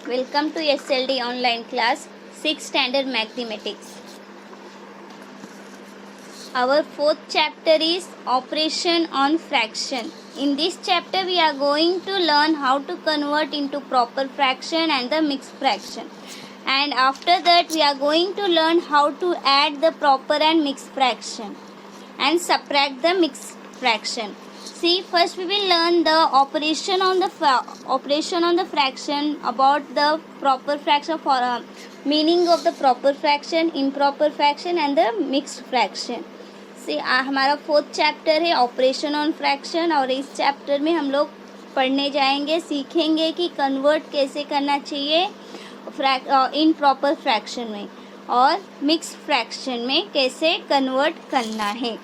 Welcome to SLD online class 6th standard mathematics. Our fourth chapter is operation on fraction. In this chapter we are going to learn how to convert into proper fraction and the mixed fraction. And after that we are going to learn how to add the proper and mixed fraction and subtract the mixed fraction. See, first we will learn the operation on the fraction, about the proper fraction, for meaning of the proper fraction, improper fraction and the mixed fraction. See, हमारा fourth chapter है operation on fraction और इस chapter में हम लोग पढ़ने जाएंगे, सीखेंगे कि कन्वर्ट कैसे करना चाहिए इन प्रॉपर फ्रैक्शन में और मिक्स फ्रैक्शन में कैसे कन्वर्ट करना है।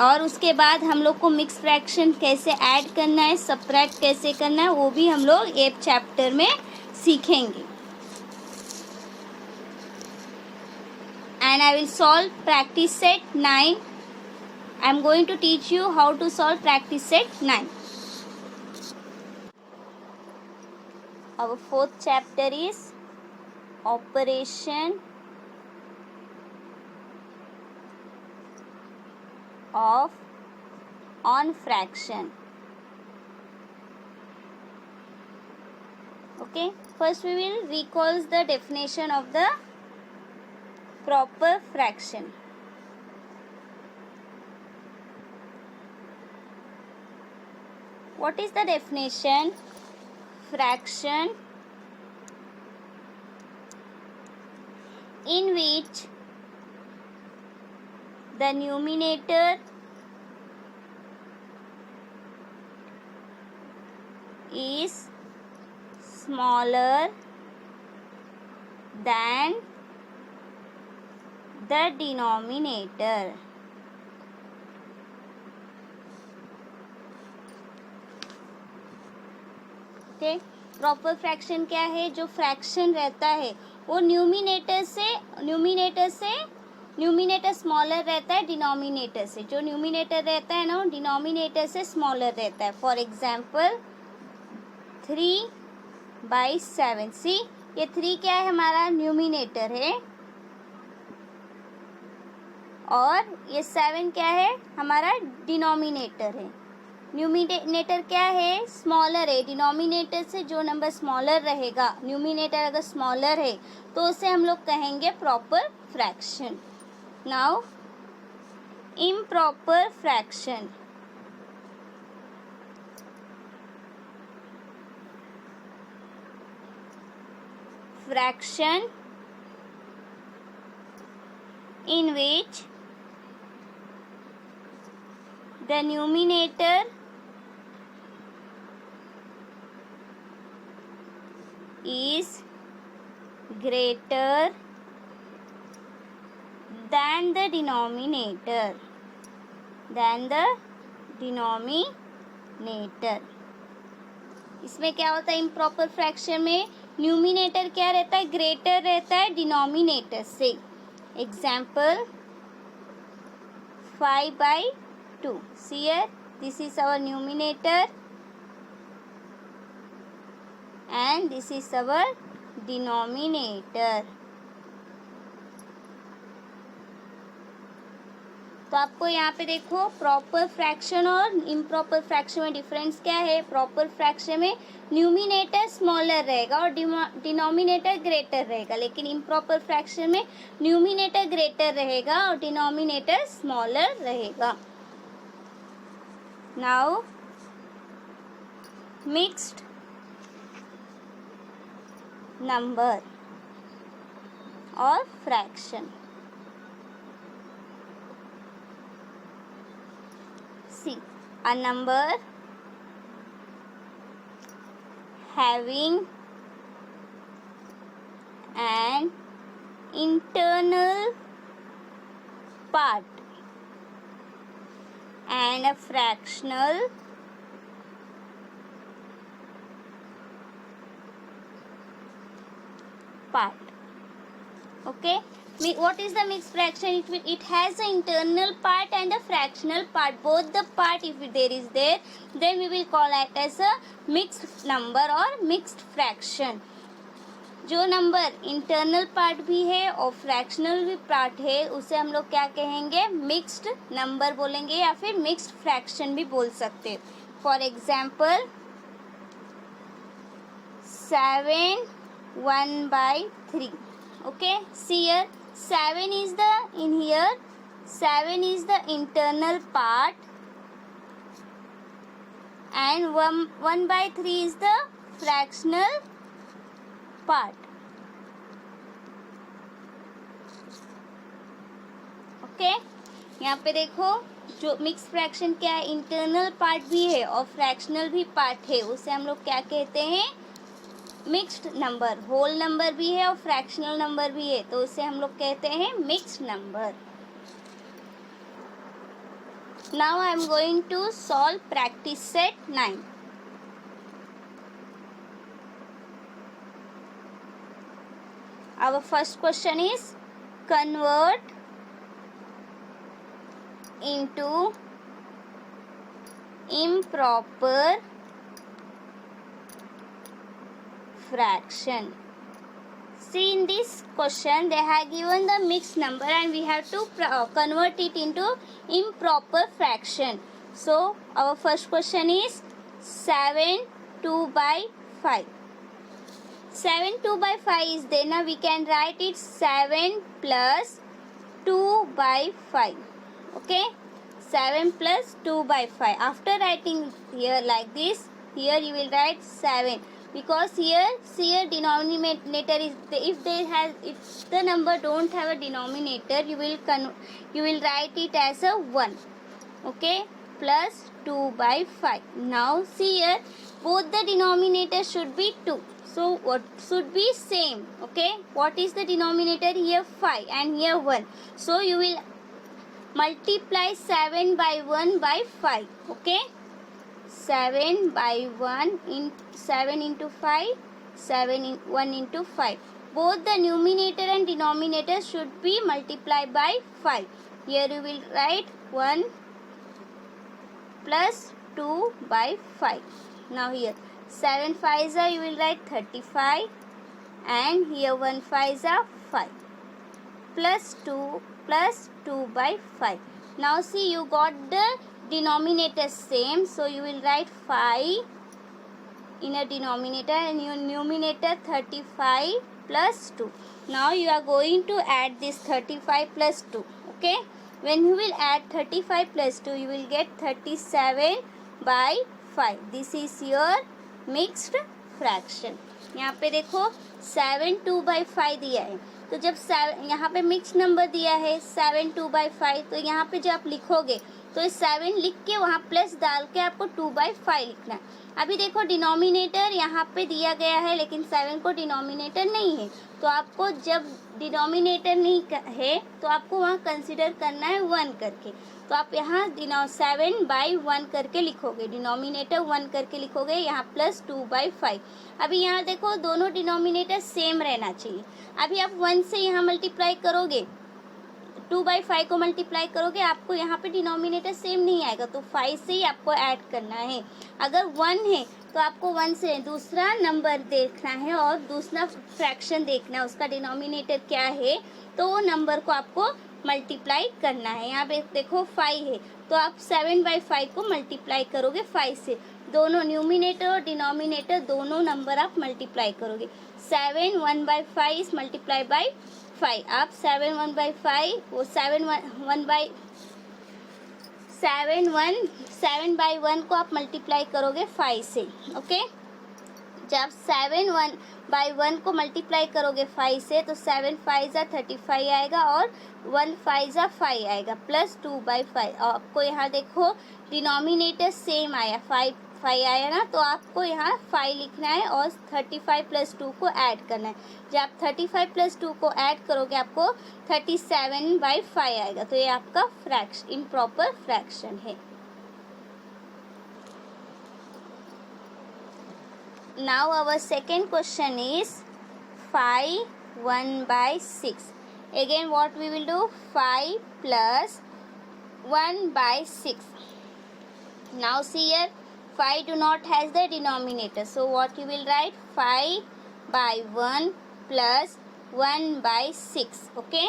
और उसके बाद हम लोग को मिक्स फ्रैक्शन कैसे ऐड करना है, सबट्रैक्ट कैसे करना है, वो भी हम लोग एक चैप्टर में सीखेंगे। And I will solve practice set 9. I am going to teach you how to solve practice set 9. Our fourth chapter is operation on fraction. Okay, first we will recall the definition of the proper fraction. What is the definition? Fraction in which the numerator is smaller than the denominator. Okay, proper fraction क्या है? जो fraction रहता है वो numerator smaller रहता है denominator से। जो न्यूमिनेटर रहता है ना, डिनोमिनेटर से स्मॉलर रहता है। For example 3/7। सी, ये 3 क्या है? हमारा न्यूमिनेटर है और ये 7 क्या है? हमारा डिनोमिनेटर है। न्यूमिनेटर क्या है? स्मॉलर है। डिनोमिनेटर से जो नंबर स्मॉलर रहेगा, न्यूमिनेटर अगर स्मॉलर है तो उसे हम लोग कहेंगे proper fraction. Now improper fraction. Fraction in which the numerator is greater than the denominator. इसमें क्या होता है? इम्प्रॉपर फ्रैक्शन में न्यूमिनेटर क्या रहता है? ग्रेटर रहता है डिनोमिनेटर से। Example 5/2. See here, this is our numerator and this is our denominator. तो आपको यहाँ पे देखो, प्रॉपर फ्रैक्शन और इम्प्रॉपर फ्रैक्शन में डिफरेंस क्या है? प्रॉपर फ्रैक्शन में न्यूमिनेटर स्मॉलर रहेगा और डिनोमिनेटर ग्रेटर रहेगा, लेकिन इम्प्रॉपर फ्रैक्शन में न्यूमिनेटर ग्रेटर रहेगा और डिनोमिनेटर स्मॉलर रहेगा। नाउ मिक्स्ड नंबर और fraction. See, a number having an internal part and a fractional part. Okay, what is the mixed fraction? It has the internal part and the fractional part. Both the part, if there is there, then we will call it as a mixed number or mixed fraction. जो number internal part भी है और fractional भी part है उसे हम लोग क्या कहेंगे, मिक्स्ड नंबर बोलेंगे या फिर मिक्स्ड फ्रैक्शन भी बोल सकते हैं. For example 7 1/3. Okay, see here 7 is the in here 7 is the internal part and 1/3 is the fractional part. Okay, यहाँ पे देखो जो मिक्स फ्रैक्शन क्या है, इंटरनल पार्ट भी है और फ्रैक्शनल भी पार्ट है, उसे हम लोग क्या कहते हैं, मिक्स्ड नंबर. होल नंबर भी है और फ्रैक्शनल नंबर भी है, तो उसे हम लोग कहते हैं mixed number. Now I am going to solve practice set 9. Our first question is convert into improper fraction. See, in this question they have given the mixed number and we have to convert it into improper fraction. So our first question is 7 2/5. 7 2/5 is there. Now we can write it 7 plus 2/5. Okay, 7 plus 2/5. After writing here like this, here you will write 7 because here denominator is if the number don't have a denominator, you will write it as a 1. Okay, plus 2/5. Now see here both the denominator should be 2. So what should be same? Okay, what is the denominator here? 5 and here 1. So you will multiply 7 by 1 by 5. Okay, 7 by 1 in 7 into 5, 1 into 5. Both the numerator and denominator should be multiplied by 5. Here you will write 1 plus 2/5. Now here 7 5s are, you will write 35 and here 1 5s are 5 plus 2/5. Now see, you got the denominator same, so you will write 5 in a denominator and your numerator 35 plus 2. Now you are going to add this 35 plus 2. Okay, when you will add 35 plus 2, you will get 37/5. This is your mixed fraction. यहाँ पे देखो 7 2/5 दिया है, तो जब यहाँ पे mix number दिया है 7 2/5, तो यहाँ पे जब आप लिखोगे तो 7 लिख के वहाँ प्लस डाल के आपको 2/5 लिखना है. अभी देखो डिनोमिनेटर यहाँ पे दिया गया है लेकिन 7 को डिनोमिनेटर नहीं है, तो आपको जब डिनोमिनेटर नहीं है तो आपको वहाँ कंसिडर करना है 1 करके. तो आप यहाँ 7/1 करके लिखोगे, डिनोमिनेटर 1 करके लिखोगे, यहाँ प्लस 2/5. अभी यहाँ देखो दोनों डिनोमिनेटर सेम रहना चाहिए. अभी आप 1 से यहाँ मल्टीप्लाई करोगे, 2/5 को मल्टीप्लाई करोगे, आपको यहाँ पे डिनोमिनेटर सेम नहीं आएगा, तो 5 से ही आपको ऐड करना है. अगर 1 है तो आपको 1 से दूसरा नंबर देखना है और दूसरा फ्रैक्शन देखना है, उसका डिनोमिनेटर क्या है, तो वो नंबर को आपको मल्टीप्लाई करना है. यहाँ पे देखो 5 है तो आप 7/5 को मल्टीप्लाई करोगे 5 से. दोनों न्यूमिनेटर और डिनोमिनेटर दोनों नंबर आप मल्टीप्लाई करोगे. 7 1/5 मल्टीप्लाई बाई 5. आप 7 1/5 वो 7/1 को आप मल्टीप्लाई करोगे 5 से. ओके, जब 7/1 को मल्टीप्लाई करोगे 5 से तो 7 5 35 आएगा और 1 5 5 आएगा प्लस 2/5. और आपको यहाँ देखो डिनोमिनेटर सेम आया, 5 आया ना, तो आपको यहाँ 5 लिखना है और 35 प्लस 2 को ऐड करना है. जब आप 35 प्लस 2 को ऐड करोगे आपको 37/5 आएगा. तो ये आपका फ्रैक्शन इम्प्रॉपर फ्रैक्शन है. Now our second question is 5 1/6. Again what we will do, 5 plus 1/6. Now see here 5 do not has the denominator, so what you will write, 5/1 plus 1/6. Okay,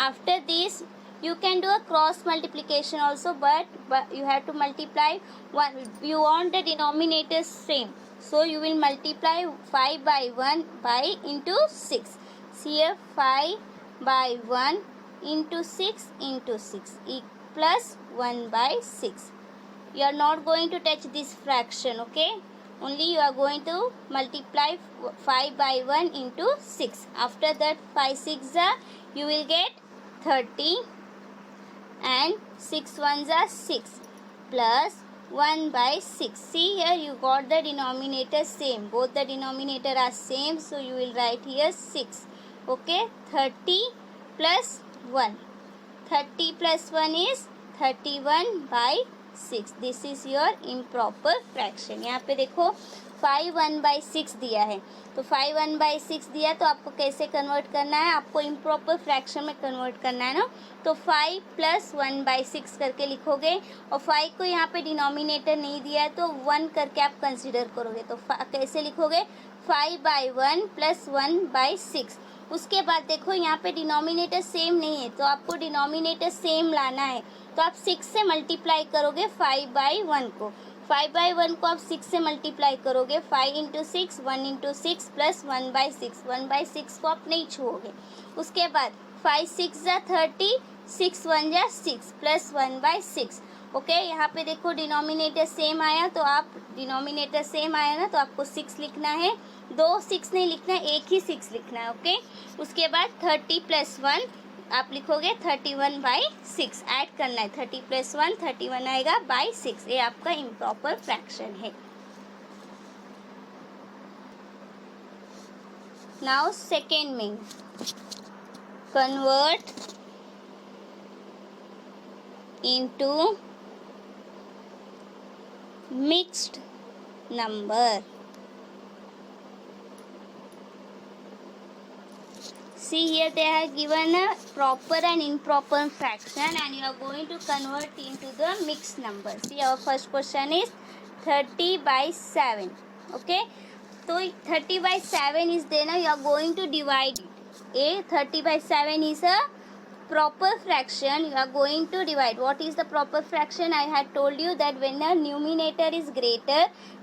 after this you can do a cross multiplication also, but you have to multiply one. You want the denominator same, so you will multiply 5 by 1 by into 6. See here, 5 by 1 into 6 into 6 plus 1/6. You are not going to touch this fraction. Okay, only you are going to multiply 5 by 1 into 6. After that 5 6 you will get 30 and 6 1s are 6 plus 1/6. See here, you got the denominator same. Both the denominator are same, so you will write here 6. Okay, 30 plus 1. 30 plus 1 is 31/6. This is your improper fraction. यहाँ पे देखो 5 1/6 दिया है, तो 5 1/6 दिया तो आपको कैसे कन्वर्ट करना है, आपको इम्प्रॉपर फ्रैक्शन में कन्वर्ट करना है ना. तो 5 प्लस 1/6 करके लिखोगे, और 5 को यहाँ पे डिनोमिनेटर नहीं दिया है तो 1 करके आप कंसिडर करोगे. तो कैसे लिखोगे, 5/1 प्लस 1/6. उसके बाद देखो यहाँ पे डिनोमिनेटर सेम नहीं है, तो आपको डिनोमिनेटर सेम लाना है, तो आप 6 से मल्टीप्लाई करोगे 5/1 को. 5/1 को आप 6 से मल्टीप्लाई करोगे. 5 इंटू 6 1 इंटू 6 प्लस 1/6. 1/6 को आप नहीं छुओगे. उसके बाद 5 6 जा 30, 6 1 जा 6 प्लस 1/6. ओके, यहाँ पे देखो डिनोमिनेटर सेम आया, तो आप डिनोमिनेटर सेम आया ना, तो आपको 6 लिखना है. 2 6 नहीं लिखना है, एक ही 6 लिखना है. ओके, उसके बाद 30 प्लस 1 आप लिखोगे 31/6. ऐड करना है, 30 प्लस 1 31 आएगा बाई 6. ये आपका इम्प्रॉपर फ्रैक्शन है. नाउ सेकेंड में convert into mixed number. See here, they have given a proper and improper fraction and you are going to convert into the mixed number. See, our first question is 30/7. Okay, so 30/7 is there. Now you are going to divide it. 30/7 is a proper fraction. You are going to divide. What is the proper fraction? I had told you that when the numerator is greater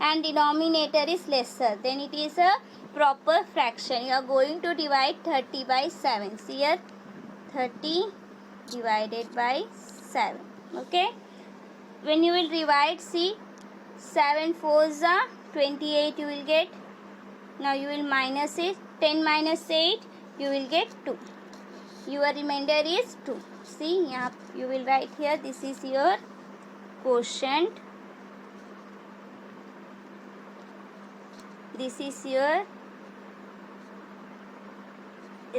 and denominator is lesser, then it is a proper fraction. You are going to divide 30/7. See here, 30 divided by 7. Okay, when you will divide, see, 7 4s are 28 you will get. Now you will minus it. 10 minus 8 you will get 2. Your remainder is 2. See, यहाँ you will write here, this is your quotient, this is your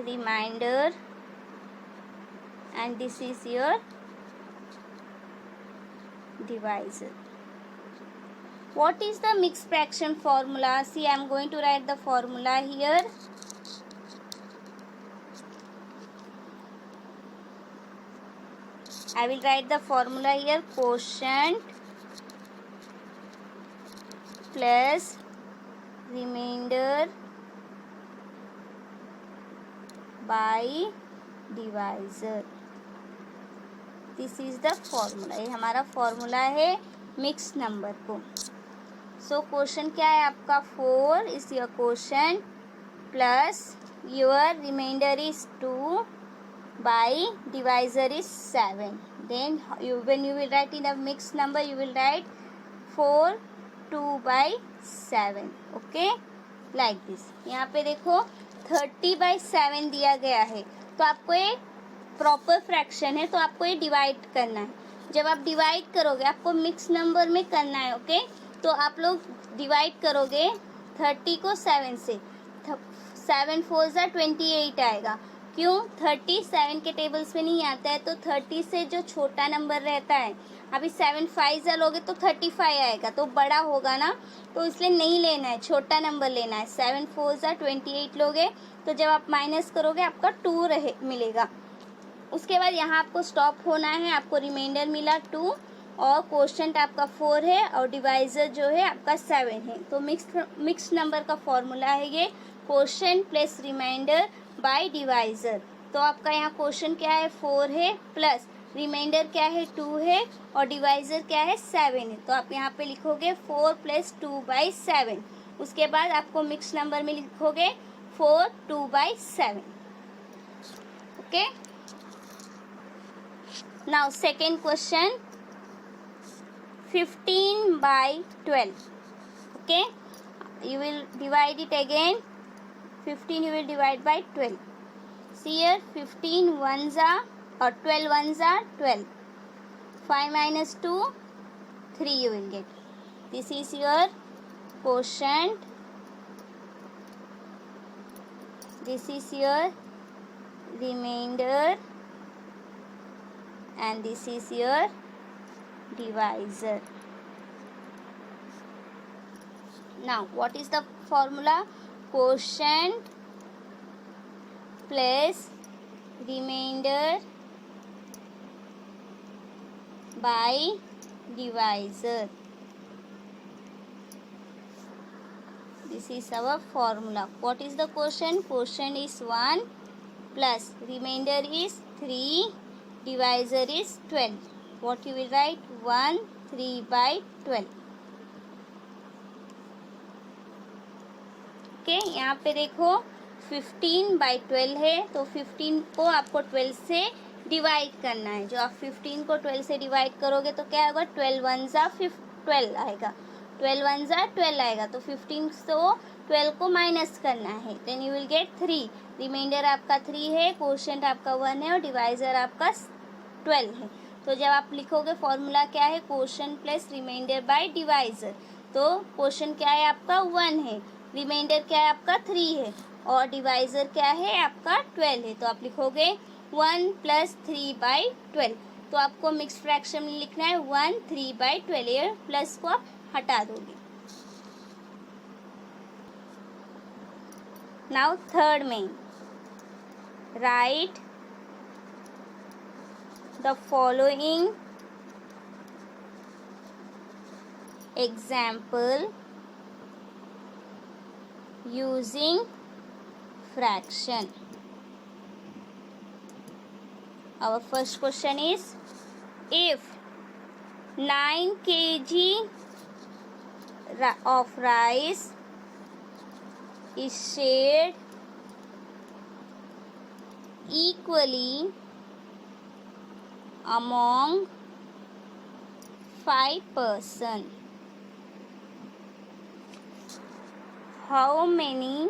remainder, and this is your divisor. What is the mixed fraction formula? See, I am going to write the formula here. I will write the formula here. Quotient plus remainder by divisor. This is the formula. ये हमारा formula है mix number को. So question क्या है आपका, 4 is your question plus your reminder is 2 by divisor is 7. Then when you will write in a mixed number, you will write 4 2/7. Okay, like this. यहाँ पे देखो 30/7 दिया गया है, तो आपको ये प्रॉपर फ्रैक्शन है, तो आपको ये डिवाइड करना है. जब आप डिवाइड करोगे, आपको मिक्स नंबर में करना है. ओके, तो आप लोग डिवाइड करोगे 30 को 7 से. 7 4s are 28 आएगा. क्यों, 37 के टेबल्स में नहीं आता है, तो 30 से जो छोटा नंबर रहता है, अभी 7 5 लोगे तो 35 आएगा, तो बड़ा होगा ना, तो इसलिए नहीं लेना है, छोटा नंबर लेना है. 7 4s are 28 लोगे, तो जब आप माइनस करोगे आपका 2 मिलेगा. उसके बाद यहाँ आपको स्टॉप होना है. आपको रिमाइंडर मिला 2 और क्वोशंट आपका 4 है और डिवाइजर जो है आपका 7 है। तो मिक्स नंबर का फॉर्मूला है ये, quotient plus reminder by divisor. तो आपका यहाँ क्वोशंट क्या है 4 है, प्लस रिमाइंडर क्या है 2 है, और डिवाइजर क्या है 7 है। तो आप यहाँ पे लिखोगे 4 + 2/7। उसके बाद आपको मिक्स नंबर में लिखोगे 4 2/7। Okay, now second question 15/12. Okay, you will divide it again. 15 you will divide by 12. See here, 15 ones are, or 12 ones are 12. 5 minus 2, 3 you will get. This is your quotient. This is your remainder, and this is your divisor. Now what is the formula? Quotient plus remainder by divisor. This is our formula. What is the quotient? Quotient is 1 plus remainder is 3, divisor is 12. What you will write? 1 3/12. Okay, यहाँ पे देखो 15/12 है, तो 15 को आपको 12 से divide करना है। जो आप 15 को 12 से डिवाइड करोगे तो क्या होगा? 12 1s are 12 आएगा, 12 1s are 12 आएगा। तो 15 से 12 को माइनस करना है, then you will get 3। Reminder आपका 3 है, क्वोशंट आपका 1 है, और डिवाइजर आपका 12 है। तो जब आप लिखोगे फॉर्मूला क्या है? Quotient plus reminder by divisor. तो क्वोशंट क्या है आपका? 1 है, रिमाइंडर क्या है आपका? 3 है, और डिवाइजर क्या है आपका? 12 है। तो आप लिखोगे 1 + 3/12। तो आपको मिक्स फ्रैक्शन में लिखना है 1 3/12। ये प्लस को आप हटा दोगे। नाउ थर्ड में right the following example using fraction. Our first question is, if 9 kg of rice is shared equally among 5 persons, how many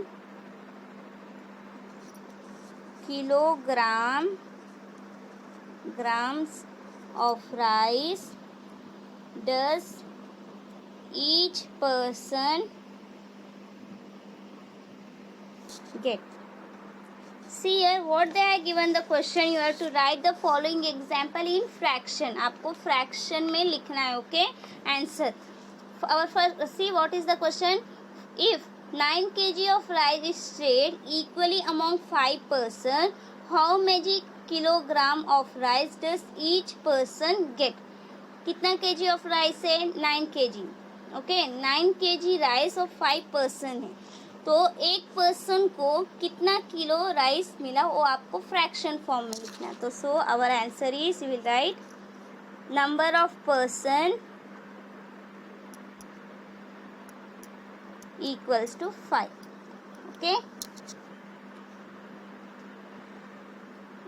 grams of rice does each person get? See here, what they are given the question, you have to write the following example in fraction. आपको fraction में लिखना है. Okay, answer. Our first, see what is the question. If 9 kg of rice is shared equally among 5 persons, how many kilogram of rice does each person get? कितना kg of rice है? 9 kg. Okay, 9 kg rice और 5 person है, तो एक person को कितना kilo rice मिला वो आपको फ्रैक्शन फॉर्म में लिखना है. तो so our answer is, you will write number of person equals to 5. Okay,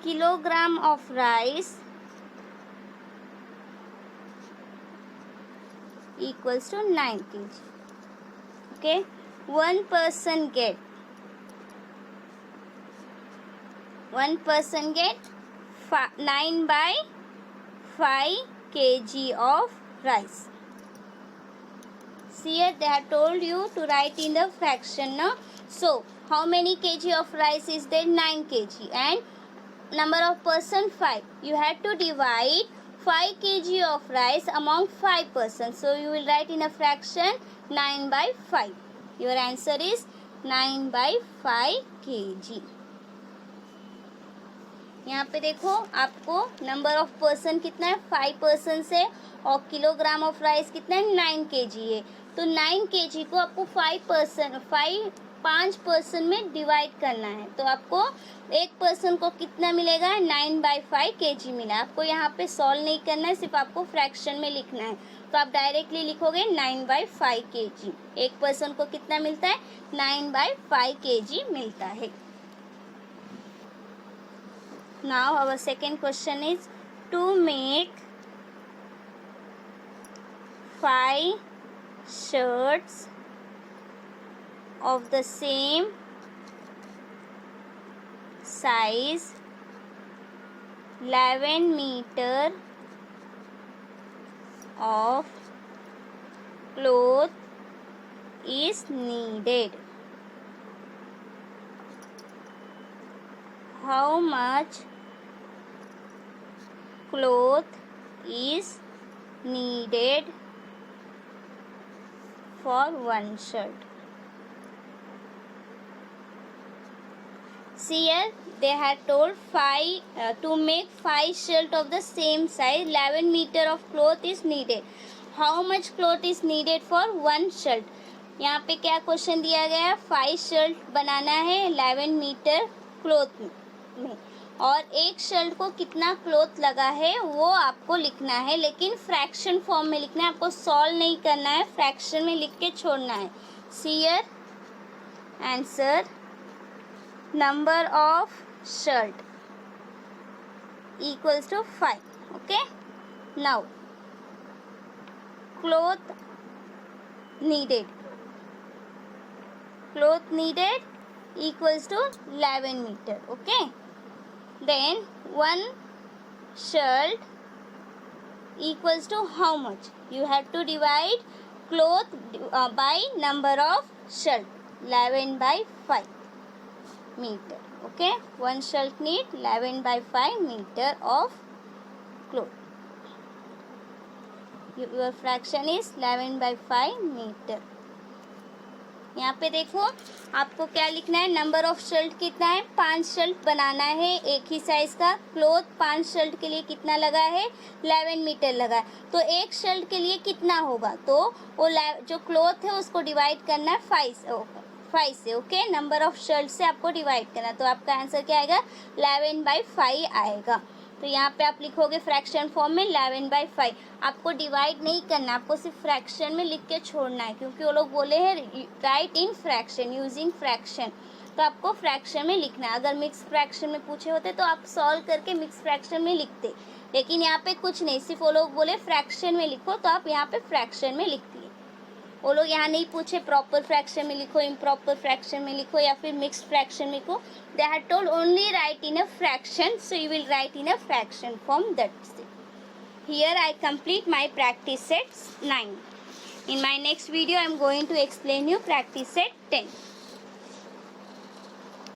kilogram of rice equals to 9 kg. Okay, one person get 9/5 kg of rice. See here, they have told you to write in the fraction, no? So how many kg of rice is there? 9 kg, and number of person 5. You have to divide 5 kg of rice among 5 persons. So you will write in a fraction 9/5. Your answer is 9/5 kg. यहाँ पे देखो आपको number of person कितना है, 5 person है, और kilogram of rice कितना है, 9 kg है। तो 9 kg को आपको 5 पर्सन में डिवाइड करना है। तो आपको एक पर्सन को कितना मिलेगा, 9/5 kg मिला। आपको यहाँ पे सॉल्व नहीं करना है, सिर्फ आपको फ्रैक्शन में लिखना है। तो आप डायरेक्टली लिखोगे 9/5 kg। एक पर्सन को कितना मिलता है, 9/5 kg मिलता है। Now our second question is to make 5 shirts of the same size, 11 meter of cloth is needed. How much cloth is needed for one shirt? See here, they had told to make 5 shirts of the same size, 11 meter of cloth is needed. How much cloth is needed for one shirt? यहाँ पे क्या question दिया गया है, 5 shirt बनाना है 11 metre cloth में, और एक शर्ट को कितना क्लॉथ लगा है वो आपको लिखना है, लेकिन फ्रैक्शन फॉर्म में लिखना है। आपको सॉल्व नहीं करना है, फ्रैक्शन में लिख के छोड़ना है। See here answer, number of shirt equals to 5. Okay, now cloth needed equals to 11 meter. Okay, then one shirt equals to how much? You have to divide cloth by number of shirt, 11/5 meter. Okay, one shirt need 11/5 meter of cloth. Your fraction is 11/5 meter. यहाँ पे देखो आपको क्या लिखना है, number of shirt कितना है, 5 shirt बनाना है एक ही साइज का। क्लॉथ 5 शर्ट के लिए कितना लगा है, 11 मीटर लगा है। तो एक शर्ट के लिए कितना होगा, तो वो जो क्लॉथ है उसको डिवाइड करना है 5 से। ओके, नंबर ऑफ शर्ट से आपको डिवाइड करना, तो आपका आंसर क्या आएगा, 11/5 आएगा। तो यहाँ पे आप लिखोगे फ्रैक्शन फॉर्म में 11/5। आपको डिवाइड नहीं करना, आपको सिर्फ फ्रैक्शन में लिख के छोड़ना है, क्योंकि वो लोग बोले हैं right in fraction using fraction, तो आपको फ्रैक्शन में लिखना है। अगर मिक्स फ्रैक्शन में पूछे होते तो आप सॉल्व करके मिक्स फ्रैक्शन में लिखते, लेकिन यहाँ पे कुछ नहीं, सिर्फ वो लोग बोले फ्रैक्शन में लिखो, तो आप यहाँ पे फ्रैक्शन में लिख दिए। वो लोग यहाँ नहीं पूछे प्रॉपर फ्रैक्शन में लिखो, इम्प्रॉपर फ्रैक्शन में लिखो, या फिर मिक्स्ड फ्रैक्शन में लिखो। They had told only write in a fraction, so you will write in a fraction form. That's it. Here I complete my practice set 9. In my next video I am going to explain you practice set 10.